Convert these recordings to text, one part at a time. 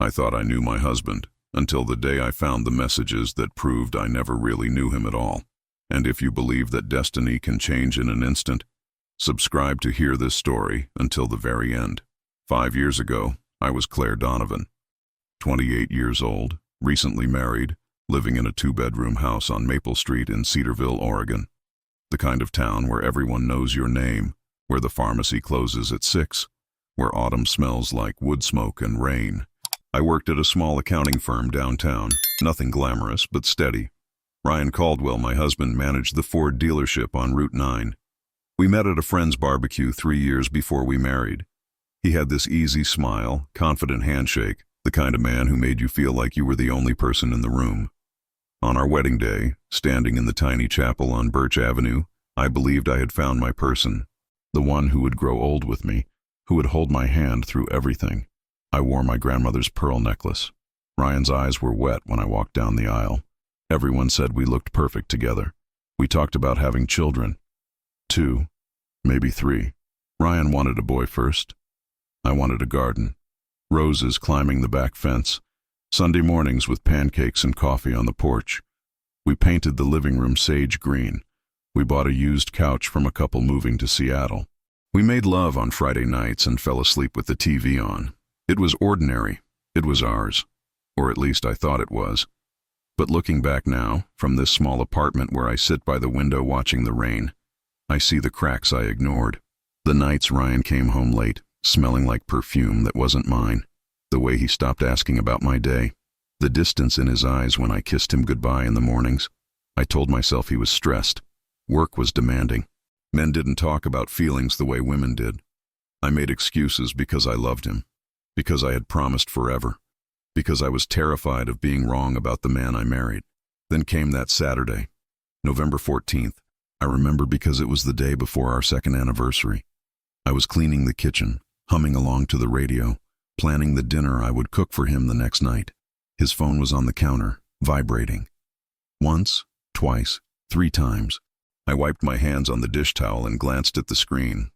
I thought I knew my husband, until the day I found the messages that proved I never really knew him at all. And if you believe that destiny can change in an instant, subscribe to hear this story until the very end. 5 years ago, I was Claire Donovan, 28 years old, recently married, living in a 2-bedroom house on Maple Street in Cedarville, Oregon. The kind of town where everyone knows your name, where the pharmacy closes at 6, where autumn smells like wood smoke and rain. I worked at a small accounting firm downtown, nothing glamorous but steady. Ryan Caldwell, my husband, managed the Ford dealership on Route 9. We met at a friend's barbecue 3 years before we married. He had this easy smile, confident handshake, the kind of man who made you feel like you were the only person in the room. On our wedding day, standing in the tiny chapel on Birch Avenue, I believed I had found my person, the one who would grow old with me, who would hold my hand through everything. I wore my grandmother's pearl necklace. Ryan's eyes were wet when I walked down the aisle. Everyone said we looked perfect together. We talked about having children. 2, maybe 3. Ryan wanted a boy first. I wanted a garden. Roses climbing the back fence. Sunday mornings with pancakes and coffee on the porch. We painted the living room sage green. We bought a used couch from a couple moving to Seattle. We made love on Friday nights and fell asleep with the TV on. It was ordinary. It was ours. Or at least I thought it was. But looking back now, from this small apartment where I sit by the window watching the rain, I see the cracks I ignored. The nights Ryan came home late, smelling like perfume that wasn't mine. The way he stopped asking about my day. The distance in his eyes when I kissed him goodbye in the mornings. I told myself he was stressed. Work was demanding. Men didn't talk about feelings the way women did. I made excuses because I loved him. Because I had promised forever. Because I was terrified of being wrong about the man I married. Then came that Saturday, November 14th. I remember because it was the day before our 2nd anniversary. I was cleaning the kitchen, humming along to the radio, planning the dinner I would cook for him the next night. His phone was on the counter, vibrating. Once, twice, 3 times. I wiped my hands on the dish towel and glanced at the screen.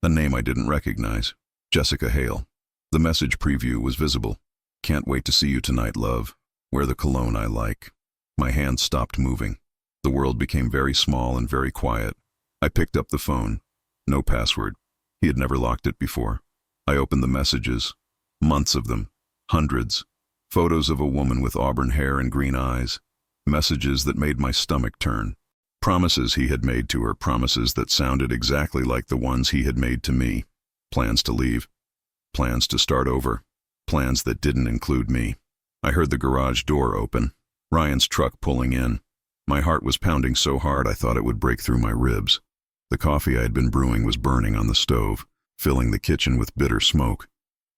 A name I didn't recognize, Jessica Hale. The message preview was visible. Can't wait to see you tonight, love. Wear the cologne I like. My hands stopped moving. The world became very small and very quiet. I picked up the phone. No password. He had never locked it before. I opened the messages. Months of them. Hundreds. Photos of a woman with auburn hair and green eyes. Messages that made my stomach turn. Promises he had made to her, promises that sounded exactly like the ones he had made to me. Plans to leave. Plans to start over. Plans that didn't include me. I heard the garage door open. Ryan's truck pulling in. My heart was pounding so hard I thought it would break through my ribs. The coffee I had been brewing was burning on the stove, filling the kitchen with bitter smoke.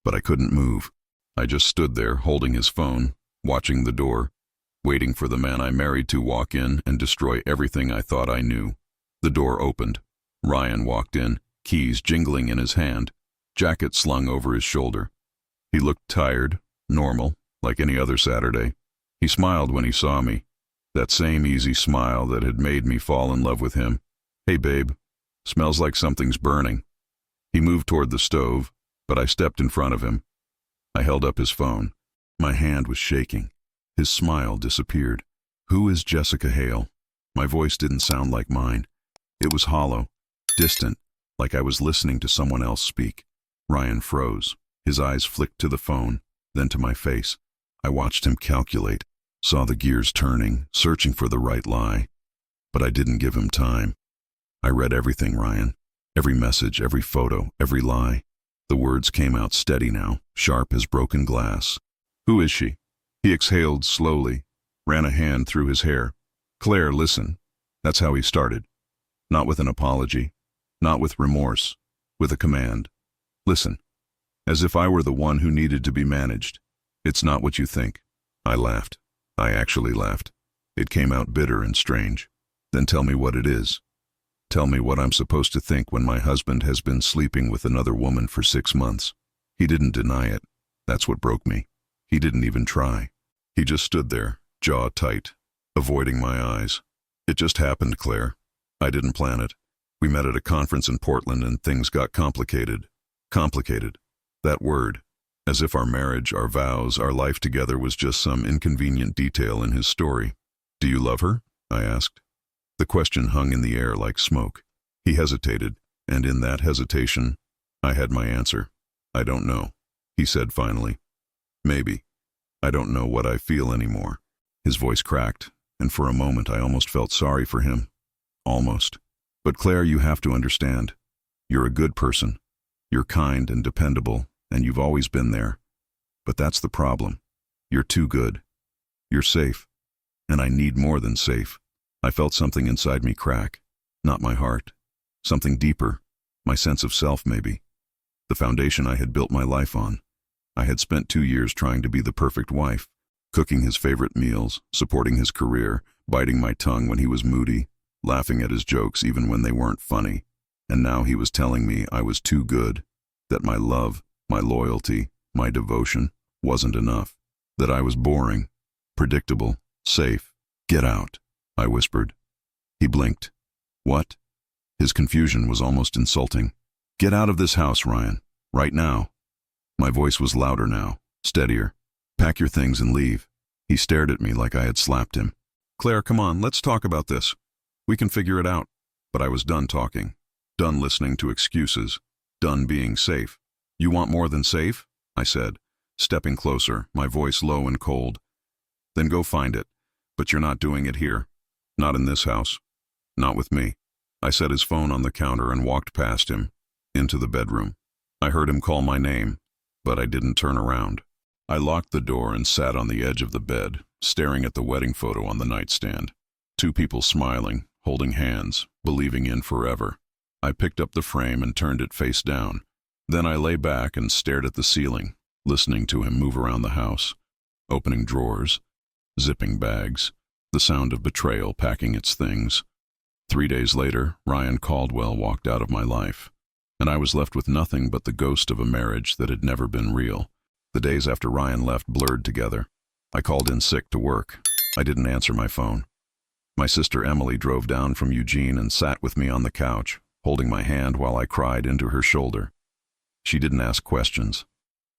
But I couldn't move. I just stood there, holding his phone, watching the door, waiting for the man I married to walk in and destroy everything I thought I knew. The door opened. Ryan walked in, keys jingling in his hand, jacket slung over his shoulder. He looked tired, normal, like any other Saturday. He smiled when he saw me, that same easy smile that had made me fall in love with him. Hey, babe, smells like something's burning. He moved toward the stove, but I stepped in front of him. I held up his phone. My hand was shaking. His smile disappeared. Who is Jessica Hale? My voice didn't sound like mine. It was hollow, distant, like I was listening to someone else speak. Ryan froze. His eyes flicked to the phone, then to my face. I watched him calculate, saw the gears turning, searching for the right lie. But I didn't give him time. I read everything, Ryan. Every message, every photo, every lie. The words came out steady now, sharp as broken glass. Who is she? He exhaled slowly, ran a hand through his hair. Claire, listen. That's how he started. Not with an apology, not with remorse, with a command. Listen. As if I were the one who needed to be managed. It's not what you think. I laughed. I actually laughed. It came out bitter and strange. Then tell me what it is. Tell me what I'm supposed to think when my husband has been sleeping with another woman for 6 months. He didn't deny it. That's what broke me. He didn't even try. He just stood there, jaw tight, avoiding my eyes. It just happened, Claire. I didn't plan it. We met at a conference in Portland and things got complicated. Complicated. That word. as if our marriage, our vows, our life together was just some inconvenient detail in his story. "Do you love her?" I asked. The question hung in the air like smoke. He hesitated, and in that hesitation, I had my answer. "I don't know," he said finally. "Maybe. I don't know what I feel anymore." His voice cracked, and for a moment I almost felt sorry for him. Almost. "But Claire, you have to understand. You're a good person. You're kind and dependable, and you've always been there. But that's the problem. You're too good. You're safe. And I need more than safe." I felt something inside me crack. Not my heart. Something deeper. My sense of self, maybe. The foundation I had built my life on. I had spent 2 years trying to be the perfect wife, cooking his favorite meals, supporting his career, biting my tongue when he was moody, laughing at his jokes even when they weren't funny. And now he was telling me I was too good, that my love, my loyalty, my devotion wasn't enough, that I was boring, predictable, safe. "Get out," I whispered. He blinked. "What?" His confusion was almost insulting. "Get out of this house, Ryan. Right now." My voice was louder now, steadier. "Pack your things and leave." He stared at me like I had slapped him. "Claire, come on, let's talk about this. We can figure it out." But I was done talking, done listening to excuses, done being safe. "You want more than safe?" I said, stepping closer, my voice low and cold. "Then go find it. But you're not doing it here. Not in this house. Not with me." I set his phone on the counter and walked past him, into the bedroom. I heard him call my name, but I didn't turn around. I locked the door and sat on the edge of the bed, staring at the wedding photo on the nightstand. 2 people smiling, holding hands, believing in forever. I picked up the frame and turned it face down. Then I lay back and stared at the ceiling, listening to him move around the house, opening drawers, zipping bags, the sound of betrayal packing its things. 3 days later, Ryan Caldwell walked out of my life, and I was left with nothing but the ghost of a marriage that had never been real. The days after Ryan left blurred together. I called in sick to work. I didn't answer my phone. My sister Emily drove down from Eugene and sat with me on the couch, holding my hand while I cried into her shoulder. She didn't ask questions.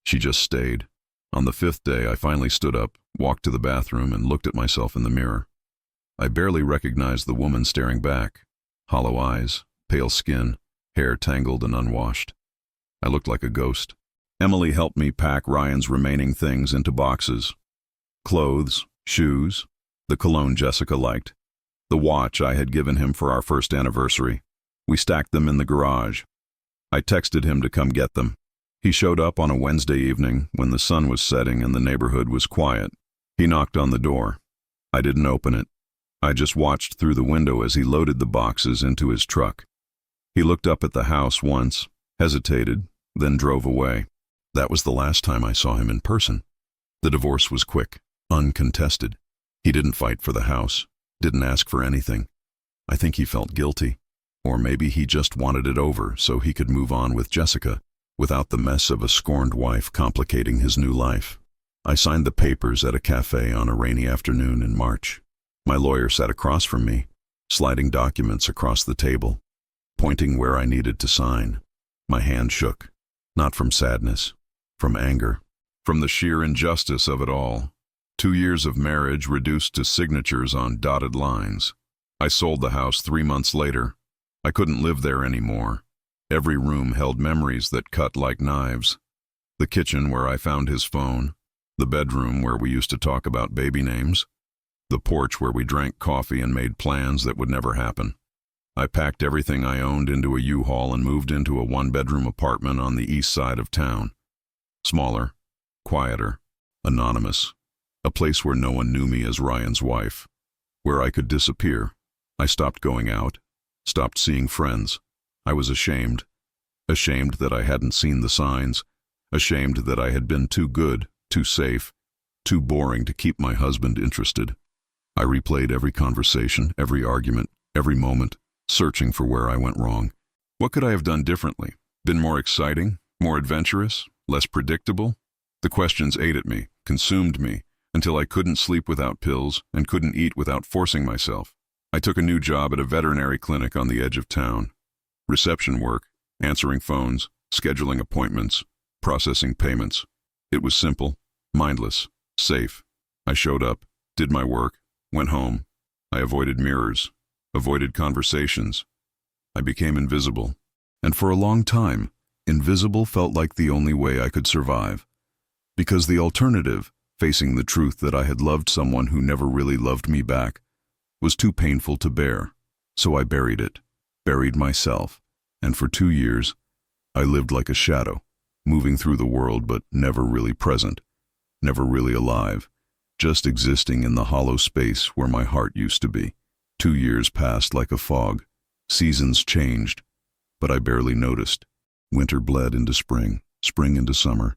She just stayed. On the 5th day, I finally stood up, walked to the bathroom, and looked at myself in the mirror. I barely recognized the woman staring back. Hollow eyes, pale skin, hair tangled and unwashed. I looked like a ghost. Emily helped me pack Ryan's remaining things into boxes. Clothes, shoes, the cologne Jessica liked, the watch I had given him for our first anniversary. We stacked them in the garage. I texted him to come get them. He showed up on a Wednesday evening when the sun was setting and the neighborhood was quiet. He knocked on the door. I didn't open it. I just watched through the window as he loaded the boxes into his truck. He looked up at the house once, hesitated, then drove away. That was the last time I saw him in person. The divorce was quick, uncontested. He didn't fight for the house, didn't ask for anything. I think he felt guilty. Or maybe he just wanted it over so he could move on with Jessica, without the mess of a scorned wife complicating his new life. I signed the papers at a cafe on a rainy afternoon in March. My lawyer sat across from me, sliding documents across the table, pointing where I needed to sign. My hand shook, not from sadness, from anger, from the sheer injustice of it all. 2 years of marriage reduced to signatures on dotted lines. I sold the house 3 months later. I couldn't live there anymore. Every room held memories that cut like knives. The kitchen where I found his phone, the bedroom where we used to talk about baby names, the porch where we drank coffee and made plans that would never happen. I packed everything I owned into a U-Haul and moved into a 1-bedroom apartment on the east side of town. Smaller, quieter, anonymous, a place where no one knew me as Ryan's wife, where I could disappear. I stopped going out, stopped seeing friends. I was ashamed that I hadn't seen the signs, ashamed that I had been too good, too safe, too boring to keep my husband interested. I replayed every conversation, every argument, every moment, searching for where I went wrong. What could I have done differently? Been more exciting, more adventurous, less predictable? The questions ate at me, consumed me, until I couldn't sleep without pills and couldn't eat without forcing myself. I took a new job at a veterinary clinic on the edge of town. Reception work, answering phones, scheduling appointments, processing payments. It was simple, mindless, safe. I showed up, did my work, went home. I avoided mirrors, avoided conversations. I became invisible. And for a long time, invisible felt like the only way I could survive. Because the alternative, facing the truth that I had loved someone who never really loved me back, was too painful to bear. So I buried it, buried myself, and for 2 years, I lived like a shadow, moving through the world but never really present, never really alive, just existing in the hollow space where my heart used to be. 2 years passed like a fog. Seasons changed, but I barely noticed. Winter bled into spring, spring into summer,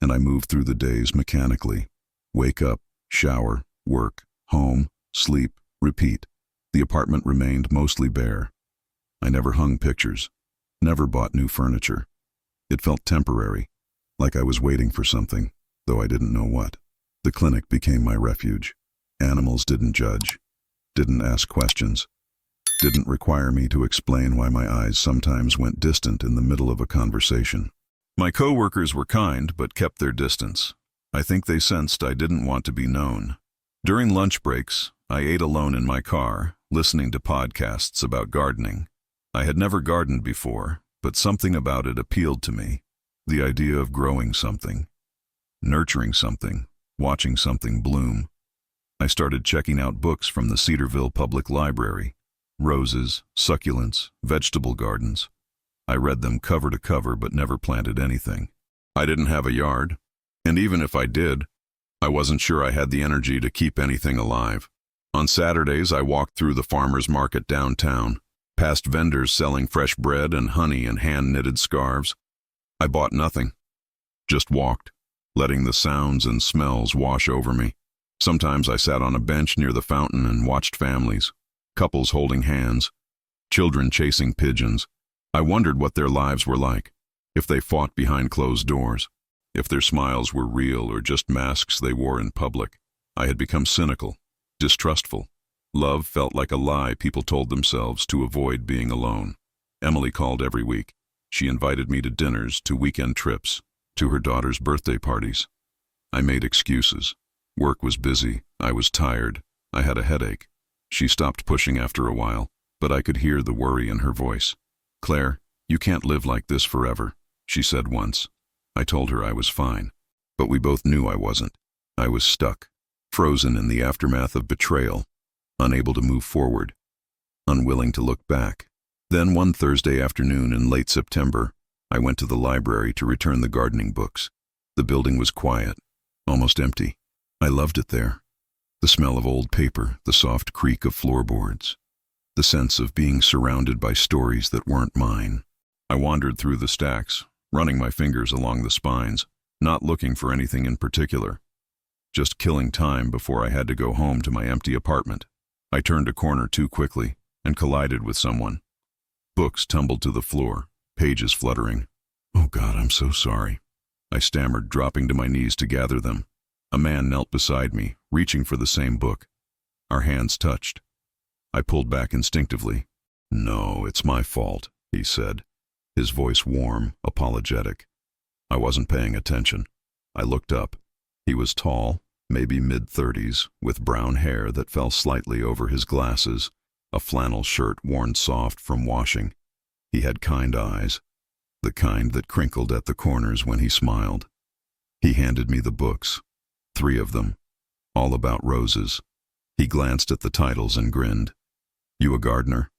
and I moved through the days mechanically. Wake up, shower, work, home, sleep, repeat. The apartment remained mostly bare. I never hung pictures, never bought new furniture. It felt temporary, like I was waiting for something, though I didn't know what. The clinic became my refuge. Animals didn't judge, didn't ask questions, didn't require me to explain why my eyes sometimes went distant in the middle of a conversation. My co-workers were kind but kept their distance. I think they sensed I didn't want to be known. During lunch breaks, I ate alone in my car, listening to podcasts about gardening. I had never gardened before, but something about it appealed to me. The idea of growing something, nurturing something, watching something bloom. I started checking out books from the Cedarville Public Library. Roses, succulents, vegetable gardens. I read them cover to cover but never planted anything. I didn't have a yard, and even if I did, I wasn't sure I had the energy to keep anything alive. On Saturdays, I walked through the farmer's market downtown, past vendors selling fresh bread and honey and hand-knitted scarves. I bought nothing, just walked, letting the sounds and smells wash over me. Sometimes I sat on a bench near the fountain and watched families, couples holding hands, children chasing pigeons. I wondered what their lives were like, if they fought behind closed doors, if their smiles were real or just masks they wore in public. I had become cynical, distrustful. Love felt like a lie people told themselves to avoid being alone. Emily called every week. She invited me to dinners, to weekend trips, to her daughter's birthday parties. I made excuses. Work was busy, I was tired, I had a headache. She stopped pushing after a while, but I could hear the worry in her voice. "Claire, you can't live like this forever," she said once. I told her I was fine, but we both knew I wasn't. I was stuck, frozen in the aftermath of betrayal, unable to move forward, unwilling to look back. Then one Thursday afternoon in late September, I went to the library to return the gardening books. The building was quiet, almost empty. I loved it there. The smell of old paper, the soft creak of floorboards, the sense of being surrounded by stories that weren't mine. I wandered through the stacks, running my fingers along the spines, not looking for anything in particular, just killing time before I had to go home to my empty apartment. I turned a corner too quickly and collided with someone. Books tumbled to the floor, pages fluttering. "Oh God, I'm so sorry," I stammered, dropping to my knees to gather them. A man knelt beside me, reaching for the same book. Our hands touched. I pulled back instinctively. "No, it's my fault," he said, his voice warm, apologetic. I wasn't paying attention. I looked up. He was tall, maybe mid-30s, with brown hair that fell slightly over his glasses, a flannel shirt worn soft from washing. He had kind eyes, the kind that crinkled at the corners when he smiled. He handed me the books, 3 of them, all about roses. He glanced at the titles and grinned. "You a gardener?"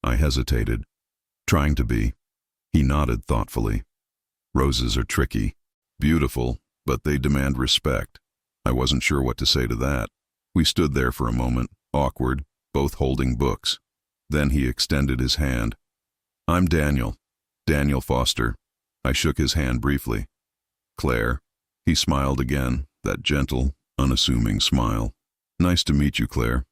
I hesitated, trying to be. He nodded thoughtfully. "Roses are tricky, beautiful, but they demand respect." I wasn't sure what to say to that. We stood there for a moment, awkward, both holding books. Then he extended his hand. "I'm Daniel Foster." I shook his hand briefly. "Claire." He smiled again, that gentle, unassuming smile. "Nice to meet you, Claire.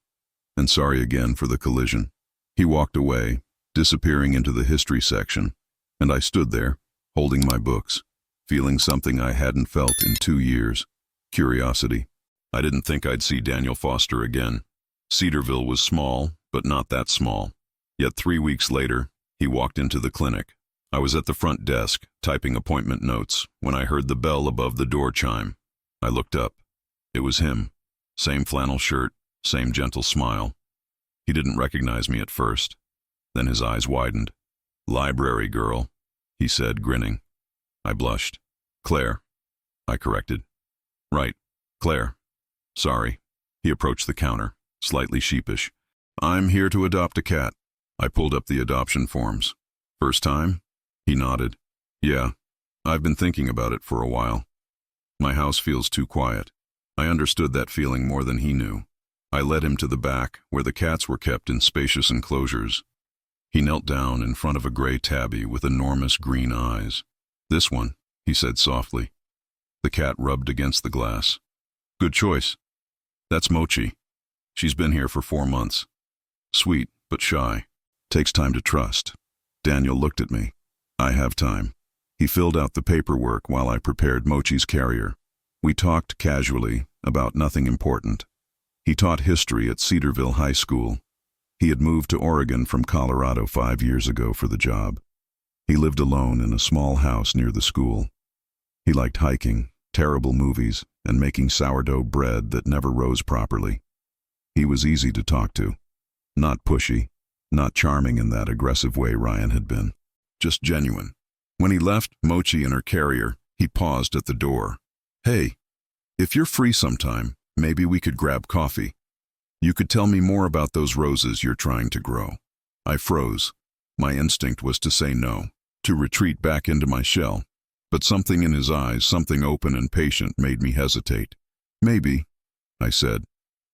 And sorry again for the collision." He walked away, disappearing into the history section, and I stood there, holding my books, feeling something I hadn't felt in 2 years. Curiosity. I didn't think I'd see Daniel Foster again. Cedarville was small, but not that small. Yet 3 weeks later, he walked into the clinic. I was at the front desk, typing appointment notes, when I heard the bell above the door chime. I looked up. It was him. Same flannel shirt, same gentle smile. He didn't recognize me at first. Then his eyes widened. "Library girl," he said, grinning. I blushed. "Claire," I corrected. "Right, Claire. Sorry." He approached the counter, slightly sheepish. "I'm here to adopt a cat." I pulled up the adoption forms. "First time?" He nodded. "Yeah, I've been thinking about it for a while. My house feels too quiet." I understood that feeling more than he knew. I led him to the back, where the cats were kept in spacious enclosures. He knelt down in front of a gray tabby with enormous green eyes. "This one," he said softly. The cat rubbed against the glass. "Good choice. That's Mochi. She's been here for 4 months. Sweet, but shy. Takes time to trust." Daniel looked at me. "I have time." He filled out the paperwork while I prepared Mochi's carrier. We talked casually about nothing important. He taught history at Cedarville High School. He had moved to Oregon from Colorado 5 years ago for the job. He lived alone in a small house near the school. He liked hiking, terrible movies, and making sourdough bread that never rose properly. He was easy to talk to. Not pushy, not charming in that aggressive way Ryan had been. Just genuine. When he left Mochi in her carrier, he paused at the door. "Hey, if you're free sometime, maybe we could grab coffee. You could tell me more about those roses you're trying to grow." I froze. My instinct was to say no, to retreat back into my shell. But something in his eyes, something open and patient, made me hesitate. "Maybe," I said.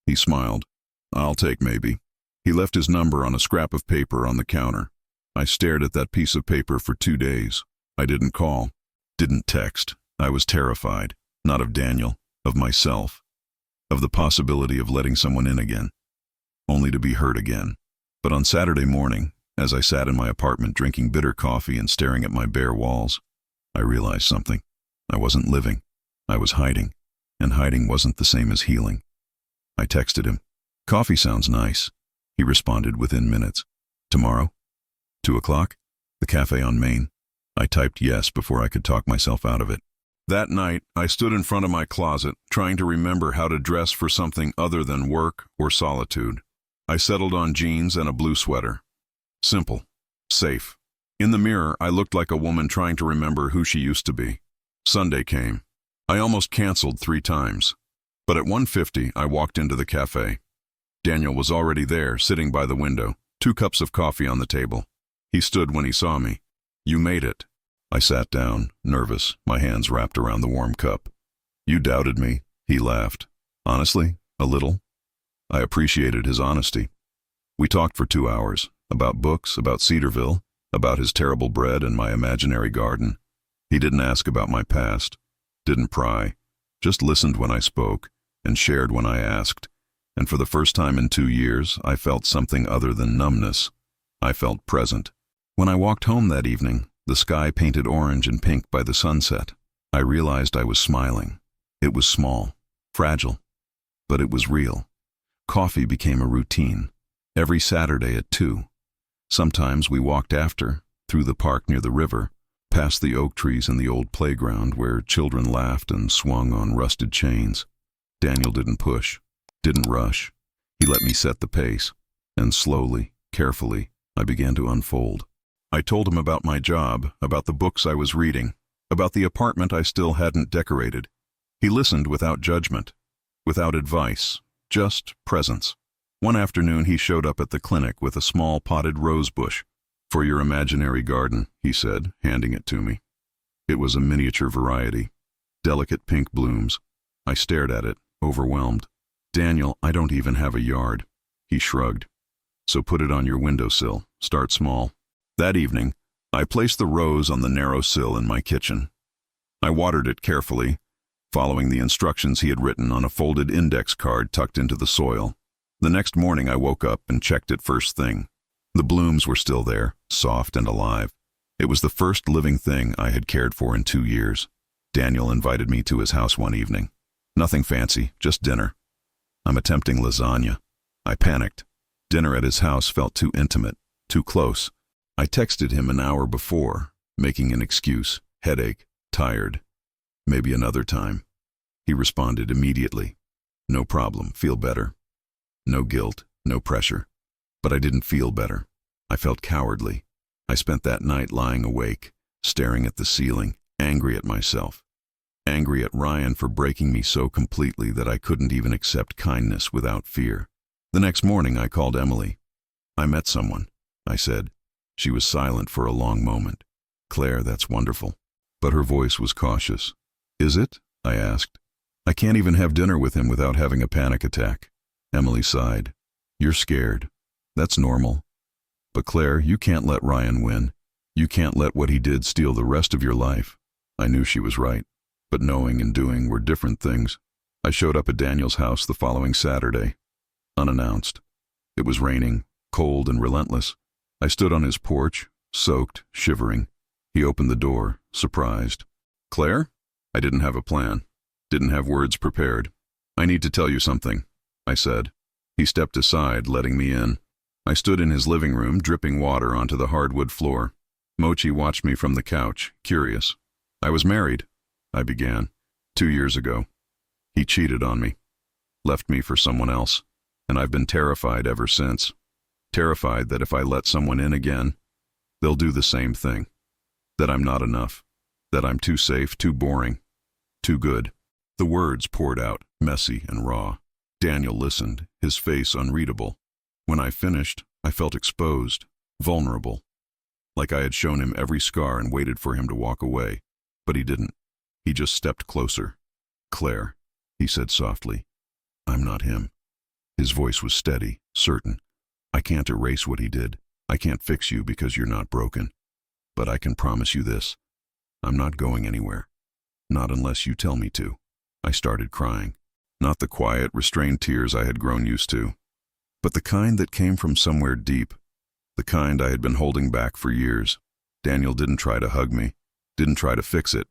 He smiled. "I'll take maybe." He left his number on a scrap of paper on the counter. I stared at that piece of paper for 2 days. I didn't call, didn't text. I was terrified. Not of Daniel, of myself, of the possibility of letting someone in again, only to be hurt again. But on Saturday morning, as I sat in my apartment drinking bitter coffee and staring at my bare walls, I realized something. I wasn't living. I was hiding, and hiding wasn't the same as healing. I texted him. "Coffee sounds nice." He responded within minutes. "Tomorrow? 2 o'clock? The cafe on Main?" I typed yes before I could talk myself out of it. That night, I stood in front of my closet, trying to remember how to dress for something other than work or solitude. I settled on jeans and a blue sweater. Simple. Safe. In the mirror, I looked like a woman trying to remember who she used to be. Sunday came. I almost canceled 3 times. But at 1:50, I walked into the cafe. Daniel was already there, sitting by the window, 2 cups of coffee on the table. He stood when he saw me. "You made it." I sat down, nervous, my hands wrapped around the warm cup. "You doubted me," he laughed. "Honestly, a little." I appreciated his honesty. We talked for 2 hours, about books, about Cedarville, about his terrible bread and my imaginary garden. He didn't ask about my past, didn't pry, just listened when I spoke, and shared when I asked. And for the first time in 2 years, I felt something other than numbness. I felt present. When I walked home that evening, the sky painted orange and pink by the sunset, I realized I was smiling. It was small, fragile, but it was real. Coffee became a routine. Every Saturday at 2. Sometimes we walked after, through the park near the river, past the oak trees and the old playground where children laughed and swung on rusted chains. Daniel didn't push, didn't rush. He let me set the pace, and slowly, carefully, I began to unfold. I told him about my job, about the books I was reading, about the apartment I still hadn't decorated. He listened without judgment, without advice, just presence. One afternoon he showed up at the clinic with a small potted rose bush. "For your imaginary garden," he said, handing it to me. It was a miniature variety, delicate pink blooms. I stared at it, overwhelmed. "Daniel, I don't even have a yard." He shrugged. "So put it on your windowsill, start small." That evening, I placed the rose on the narrow sill in my kitchen. I watered it carefully, following the instructions he had written on a folded index card tucked into the soil. The next morning I woke up and checked it first thing. The blooms were still there, soft and alive. It was the first living thing I had cared for in 2 years. Daniel invited me to his house one evening. Nothing fancy, just dinner. I'm attempting lasagna. I panicked. Dinner at his house felt too intimate, too close. I texted him an hour before, making an excuse, headache, tired. Maybe another time. He responded immediately. No problem, feel better. No guilt, no pressure. But I didn't feel better. I felt cowardly. I spent that night lying awake, staring at the ceiling, angry at myself. Angry at Ryan for breaking me so completely that I couldn't even accept kindness without fear. The next morning I called Emily. I met someone, I said. She was silent for a long moment. Claire, that's wonderful. But her voice was cautious. Is it? I asked. I can't even have dinner with him without having a panic attack. Emily sighed. You're scared. That's normal. But Claire, you can't let Ryan win. You can't let what he did steal the rest of your life. I knew she was right. But knowing and doing were different things. I showed up at Daniel's house the following Saturday, unannounced. It was raining, cold and relentless. I stood on his porch, soaked, shivering. He opened the door, surprised. Claire? I didn't have a plan. Didn't have words prepared. I need to tell you something, I said. He stepped aside, letting me in. I stood in his living room, dripping water onto the hardwood floor. Mochi watched me from the couch, curious. I was married, I began, 2 years ago. He cheated on me, left me for someone else, and I've been terrified ever since. Terrified that if I let someone in again, they'll do the same thing. That I'm not enough. That I'm too safe, too boring, too good. The words poured out, messy and raw. Daniel listened, his face unreadable. When I finished, I felt exposed, vulnerable. Like I had shown him every scar and waited for him to walk away. But he didn't. He just stepped closer. Claire, he said softly, I'm not him. His voice was steady, certain. I can't erase what he did. I can't fix you because you're not broken. But I can promise you this. I'm not going anywhere. Not unless you tell me to. I started crying. Not the quiet, restrained tears I had grown used to, but the kind that came from somewhere deep. The kind I had been holding back for years. Daniel didn't try to hug me. Didn't try to fix it.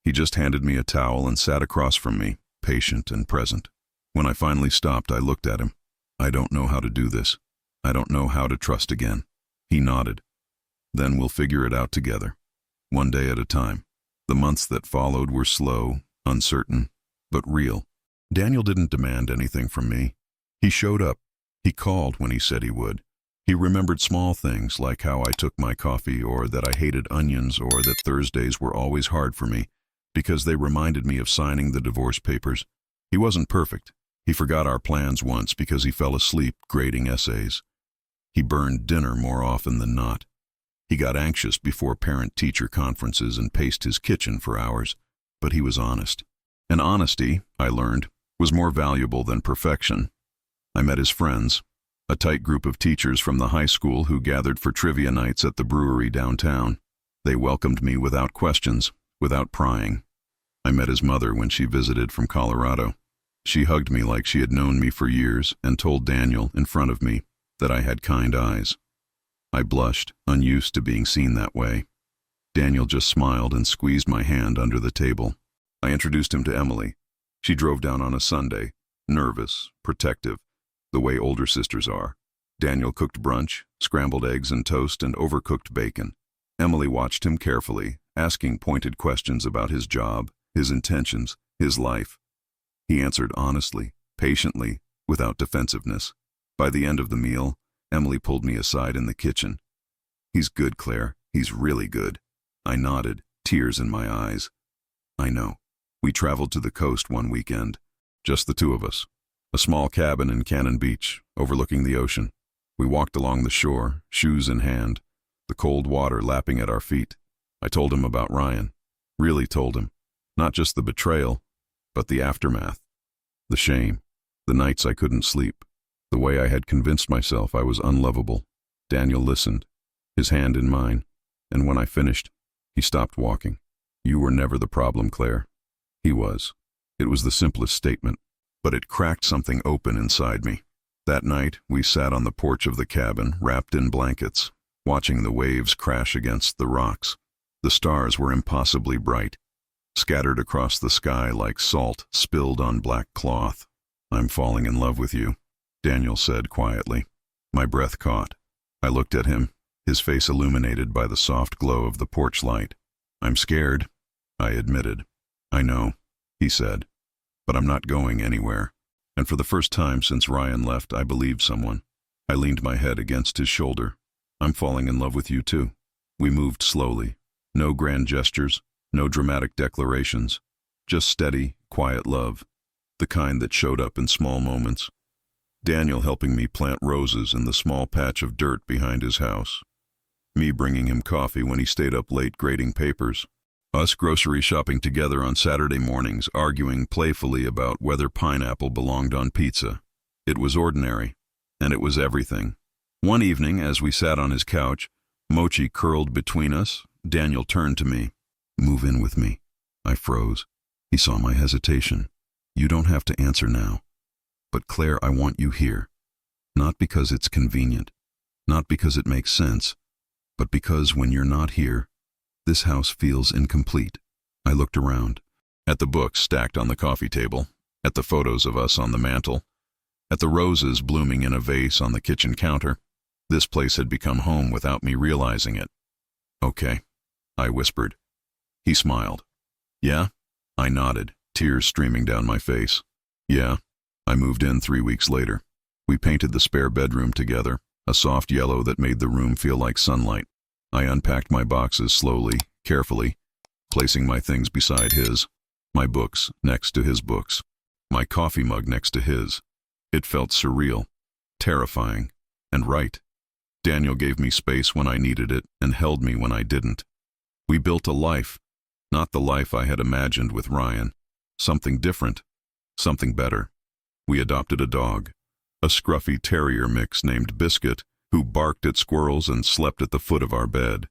He just handed me a towel and sat across from me, patient and present. When I finally stopped, I looked at him. I don't know how to do this. I don't know how to trust again. He nodded. Then we'll figure it out together. One day at a time. The months that followed were slow, uncertain, but real. Daniel didn't demand anything from me. He showed up. He called when he said he would. He remembered small things like how I took my coffee, or that I hated onions, or that Thursdays were always hard for me because they reminded me of signing the divorce papers. He wasn't perfect. He forgot our plans once because he fell asleep grading essays. He burned dinner more often than not. He got anxious before parent-teacher conferences and paced his kitchen for hours. But he was honest. And honesty, I learned, was more valuable than perfection. I met his friends, a tight group of teachers from the high school who gathered for trivia nights at the brewery downtown. They welcomed me without questions, without prying. I met his mother when she visited from Colorado. She hugged me like she had known me for years and told Daniel in front of me that I had kind eyes. I blushed, unused to being seen that way. Daniel just smiled and squeezed my hand under the table. I introduced him to Emily. She drove down on a Sunday, nervous, protective, the way older sisters are. Daniel cooked brunch, scrambled eggs and toast, and overcooked bacon. Emily watched him carefully, asking pointed questions about his job, his intentions, his life. He answered honestly, patiently, without defensiveness. By the end of the meal, Emily pulled me aside in the kitchen. He's good, Claire. He's really good. I nodded, tears in my eyes. I know. We traveled to the coast one weekend. Just the two of us. A small cabin in Cannon Beach, overlooking the ocean. We walked along the shore, shoes in hand, the cold water lapping at our feet. I told him about Ryan. Really told him. Not just the betrayal, but the aftermath. The shame. The nights I couldn't sleep. The way I had convinced myself I was unlovable. Daniel listened, his hand in mine, and when I finished, he stopped walking. You were never the problem, Claire. He was. It was the simplest statement, but it cracked something open inside me. That night, we sat on the porch of the cabin, wrapped in blankets, watching the waves crash against the rocks. The stars were impossibly bright, scattered across the sky like salt spilled on black cloth. I'm falling in love with you, Daniel said quietly. My breath caught. I looked at him, his face illuminated by the soft glow of the porch light. "I'm scared," I admitted. "I know," he said, "but I'm not going anywhere." And for the first time since Ryan left, I believed someone. I leaned my head against his shoulder. "I'm falling in love with you too." We moved slowly. No grand gestures, no dramatic declarations. Just steady, quiet love. The kind that showed up in small moments. Daniel helping me plant roses in the small patch of dirt behind his house. Me bringing him coffee when he stayed up late grading papers. Us grocery shopping together on Saturday mornings, arguing playfully about whether pineapple belonged on pizza. It was ordinary, and it was everything. One evening, as we sat on his couch, mochi curled between us, Daniel turned to me. "Move in with me." I froze. He saw my hesitation. "You don't have to answer now. But Claire, I want you here. Not because it's convenient, not because it makes sense, but because when you're not here, this house feels incomplete." I looked around, at the books stacked on the coffee table, at the photos of us on the mantel, at the roses blooming in a vase on the kitchen counter. This place had become home without me realizing it. "Okay," I whispered. He smiled. "Yeah?" I nodded, tears streaming down my face. "Yeah." I moved in 3 weeks later. We painted the spare bedroom together, a soft yellow that made the room feel like sunlight. I unpacked my boxes slowly, carefully, placing my things beside his, my books next to his books, my coffee mug next to his. It felt surreal, terrifying, and right. Daniel gave me space when I needed it and held me when I didn't. We built a life, not the life I had imagined with Ryan. Something different, something better. We adopted a dog, a scruffy terrier mix named Biscuit, who barked at squirrels and slept at the foot of our bed.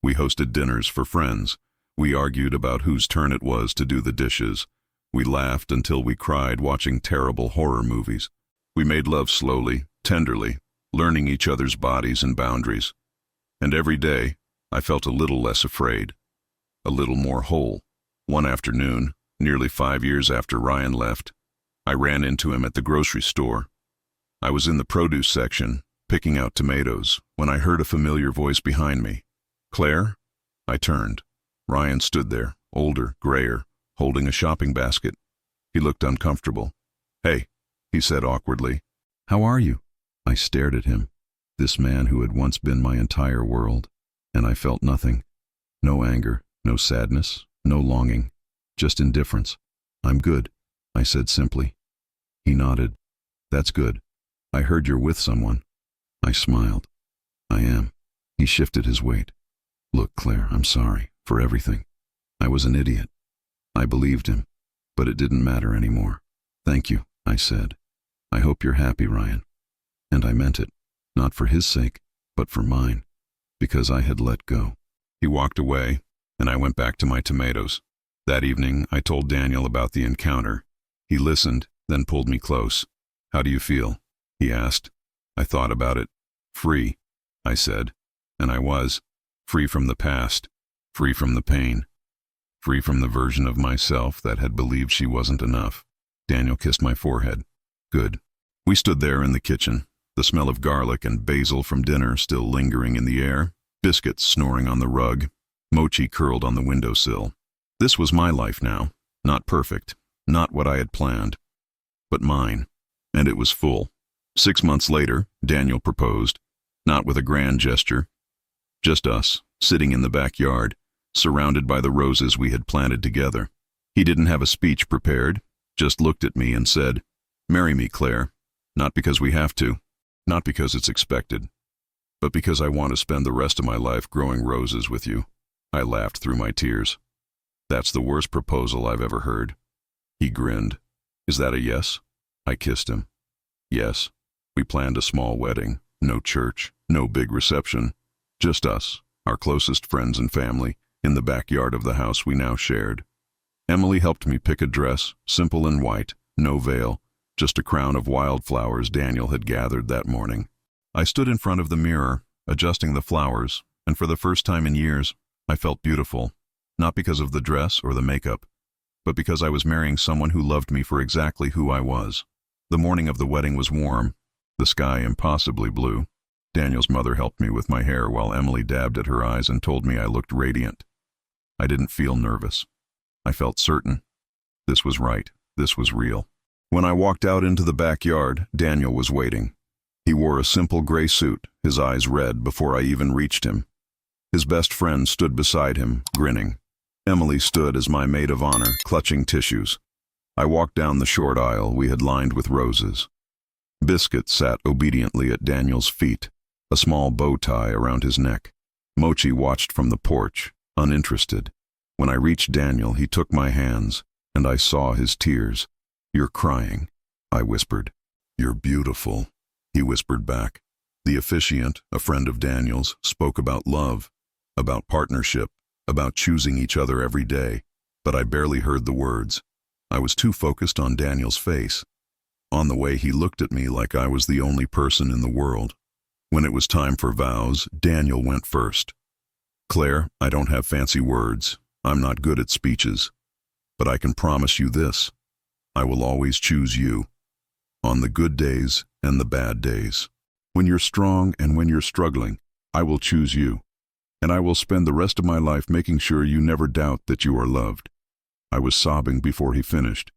We hosted dinners for friends. We argued about whose turn it was to do the dishes. We laughed until we cried watching terrible horror movies. We made love slowly, tenderly, learning each other's bodies and boundaries. And every day, I felt a little less afraid, a little more whole. One afternoon, nearly 5 years after Ryan left, I ran into him at the grocery store. I was in the produce section, picking out tomatoes, when I heard a familiar voice behind me. "Claire?" I turned. Ryan stood there, older, grayer, holding a shopping basket. He looked uncomfortable. "Hey," he said awkwardly. "How are you?" I stared at him, this man who had once been my entire world, and I felt nothing. No anger, no sadness, no longing, just indifference. "I'm good," I said simply. He nodded. "That's good. I heard you're with someone." I smiled. "I am." He shifted his weight. "Look, Claire, I'm sorry for everything. I was an idiot." I believed him, but it didn't matter anymore. "Thank you," I said. "I hope you're happy, Ryan." And I meant it, not for his sake, but for mine, because I had let go. He walked away, and I went back to my tomatoes. That evening, I told Daniel about the encounter. He listened, then pulled me close. "How do you feel?" he asked. I thought about it. "Free," I said. And I was. Free from the past. Free from the pain. Free from the version of myself that had believed she wasn't enough. Daniel kissed my forehead. "Good." We stood there in the kitchen, the smell of garlic and basil from dinner still lingering in the air, biscuits snoring on the rug, mochi curled on the windowsill. This was my life now, not perfect, not what I had planned, but mine, and it was full. 6 months later, Daniel proposed, not with a grand gesture, just us, sitting in the backyard, surrounded by the roses we had planted together. He didn't have a speech prepared, just looked at me and said, "Marry me, Claire, not because we have to, not because it's expected, but because I want to spend the rest of my life growing roses with you." I laughed through my tears. "That's the worst proposal I've ever heard." He grinned. "Is that a yes?" I kissed him. "Yes." We planned a small wedding, no church, no big reception, just us, our closest friends and family, in the backyard of the house we now shared. Emily helped me pick a dress, simple and white, no veil, just a crown of wildflowers Daniel had gathered that morning. I stood in front of the mirror, adjusting the flowers, and for the first time in years, I felt beautiful, not because of the dress or the makeup, but because I was marrying someone who loved me for exactly who I was. The morning of the wedding was warm, the sky impossibly blue. Daniel's mother helped me with my hair while Emily dabbed at her eyes and told me I looked radiant. I didn't feel nervous. I felt certain. This was right. This was real. When I walked out into the backyard, Daniel was waiting. He wore a simple gray suit, his eyes red before I even reached him. His best friend stood beside him, grinning. Emily stood as my maid of honor, clutching tissues. I walked down the short aisle we had lined with roses. Biscuit sat obediently at Daniel's feet, a small bow tie around his neck. Mochi watched from the porch, uninterested. When I reached Daniel, he took my hands, and I saw his tears. "You're crying," I whispered. "You're beautiful," he whispered back. The officiant, a friend of Daniel's, spoke about love, about partnership, about choosing each other every day, but I barely heard the words. I was too focused on Daniel's face, on the way he looked at me like I was the only person in the world. When it was time for vows, Daniel went first. "Claire, I don't have fancy words. I'm not good at speeches. But I can promise you this. I will always choose you. On the good days and the bad days. When you're strong and when you're struggling, I will choose you. And I will spend the rest of my life making sure you never doubt that you are loved." I was sobbing before he finished.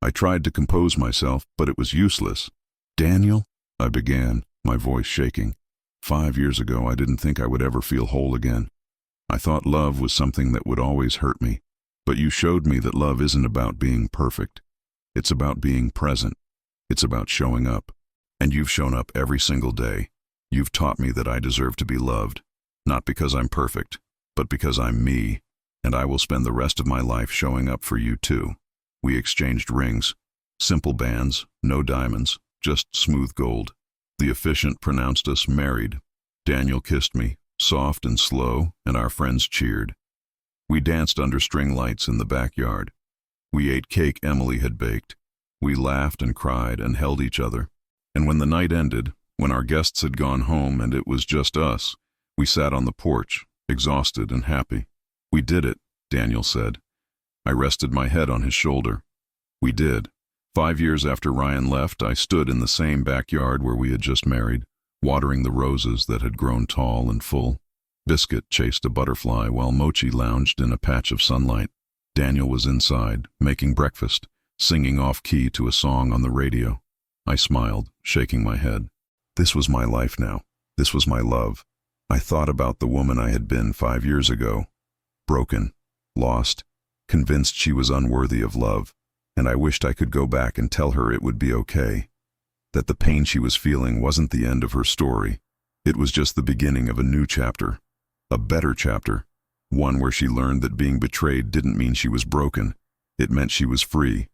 I tried to compose myself, but it was useless. "Daniel," I began, my voice shaking. 5 years ago, I didn't think I would ever feel whole again. I thought love was something that would always hurt me. But you showed me that love isn't about being perfect. It's about being present. It's about showing up. And you've shown up every single day. You've taught me that I deserve to be loved. Not because I'm perfect, but because I'm me. And I will spend the rest of my life showing up for you too. We exchanged rings. Simple bands, no diamonds, just smooth gold. The officiant pronounced us married. Daniel kissed me, soft and slow, and our friends cheered. We danced under string lights in the backyard. We ate cake Emily had baked. We laughed and cried and held each other. And when the night ended, when our guests had gone home and it was just us, we sat on the porch, exhausted and happy. "We did it," Daniel said. I rested my head on his shoulder. We did. 5 years after Ryan left, I stood in the same backyard where we had just married, watering the roses that had grown tall and full. Biscuit chased a butterfly while Mochi lounged in a patch of sunlight. Daniel was inside, making breakfast, singing off-key to a song on the radio. I smiled, shaking my head. This was my life now. This was my love. I thought about the woman I had been 5 years ago. Broken, lost, convinced she was unworthy of love, and I wished I could go back and tell her it would be okay. That the pain she was feeling wasn't the end of her story. It was just the beginning of a new chapter. A better chapter. One where she learned that being betrayed didn't mean she was broken. It meant she was free.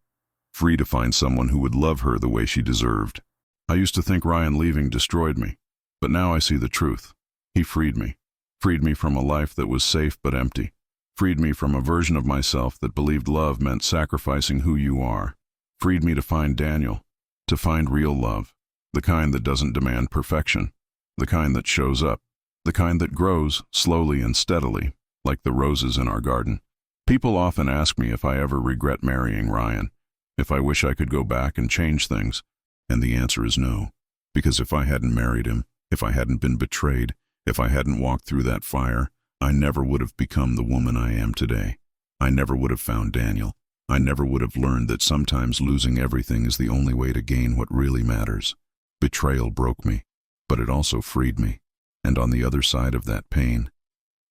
Free to find someone who would love her the way she deserved. I used to think Ryan leaving destroyed me, but now I see the truth. He freed me. Freed me from a life that was safe but empty. Freed me from a version of myself that believed love meant sacrificing who you are. Freed me to find Daniel, to find real love, the kind that doesn't demand perfection, the kind that shows up, the kind that grows slowly and steadily, like the roses in our garden. People often ask me if I ever regret marrying Ryan, if I wish I could go back and change things, and the answer is no. Because if I hadn't married him, if I hadn't been betrayed, if I hadn't walked through that fire, I never would have become the woman I am today. I never would have found Daniel. I never would have learned that sometimes losing everything is the only way to gain what really matters. Betrayal broke me, but it also freed me. And on the other side of that pain,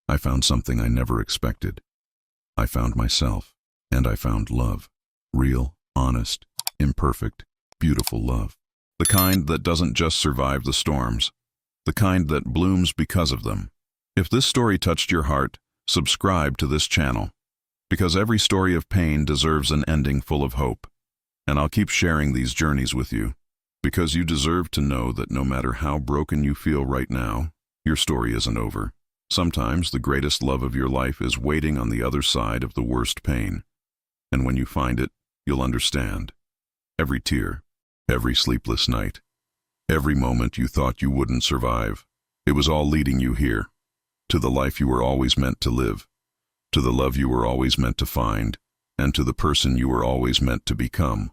I found something I never expected. I found myself, and I found love. Real, honest, imperfect, beautiful love. The kind that doesn't just survive the storms. The kind that blooms because of them. If this story touched your heart, subscribe to this channel. Because every story of pain deserves an ending full of hope. And I'll keep sharing these journeys with you. Because you deserve to know that no matter how broken you feel right now, your story isn't over. Sometimes the greatest love of your life is waiting on the other side of the worst pain. And when you find it, you'll understand. Every tear, every sleepless night, every moment you thought you wouldn't survive, it was all leading you here. To the life you were always meant to live. To the love you were always meant to find. And to the person you were always meant to become.